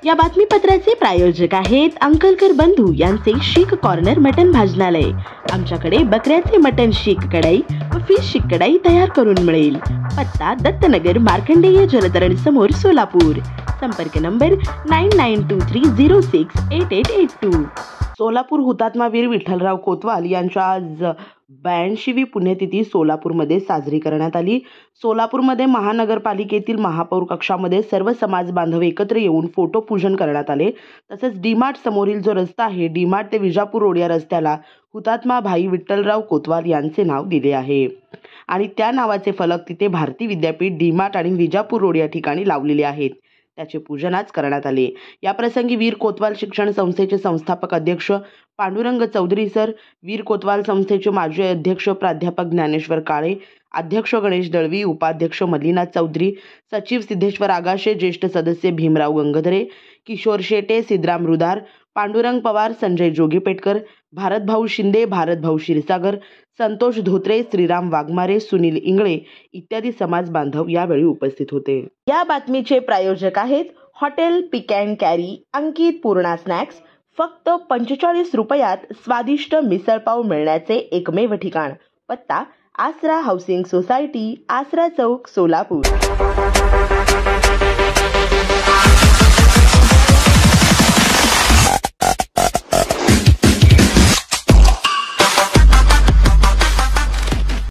या बातमीपत्राचे प्रायोजक आहेत अंकलकर बंधू यांचे शीख कॉर्नर मटन भाजनालय। आमच्याकडे बकऱ्याचे मटन शीख कढई व फिश शीख कढई तयार करून मिळेल। पत्ता दत्तनगर मार्कंडेय जलतरण समोर सोलापूर। संपर्क नंबर 9923068882। सोलापूर हुतात्मा वीर विठ्ठलराव कोतवाल यांच्या आज 82वी पुण्यतिथी सोलापूरमध्ये साजरी करण्यात आली। सोलापूरमध्ये महानगरपालिकेतील महापौर कक्षामध्ये सर्व समाज बांधव एकत्र येऊन फोटो पूजन करण्यात आले। तसेच डीमार्ट समोरील जो रस्ता आहे डीमार्ट ते विजापूर रोड या रस्त्याला हुतात्मा भाई विठ्ठलराव कोतवाल यांचे नाव दिले आहे आणि त्या नावाचे फलक तिथे भारती विद्यापीठ डीमार्ट आणि विजापूर रोड या ठिकाणी लावलेले आहेत। त्याचे पूजन आज करण्यात आले। या प्रसंगी वीर कोतवाल शिक्षण संस्थेचे संस्थापक अध्यक्ष पांडुरंग चौधरी सर, वीर कोतवाल संस्थेचे माजी अध्यक्ष प्राध्यापक ज्ञानेश्वर काळे, अध्यक्ष गणेश दळवी, उपाध्यक्ष मल्लीनाथ चौधरी, सचिव सिद्धेश्वर आगाशे, ज्येष्ठ सदस्य भीमराव गंगाधरे, किशोर शेटे, सिद्धराम रुदार, पांडुरंग पवार, संजय जोगीपेटकर, भारतभाऊ शिंदे, भारतभाऊ क्षीरसागर, संतोष धोत्रे, श्रीराम वाघमारे, सुनील इंगळे इत्यादी समाज बांधव यावेळी उपस्थित होते। या बातमीचे प्रायोजक आहेत hotel pick and carry Ankit Purna snacks. फक्त 45 रुपयात स्वादिष्ट मिसळपाव मिळण्याचे एकमेव ठिकाण। पत्ता आसरा हाऊसिंग सोसायटी, आसरा चौक, सोलापूर।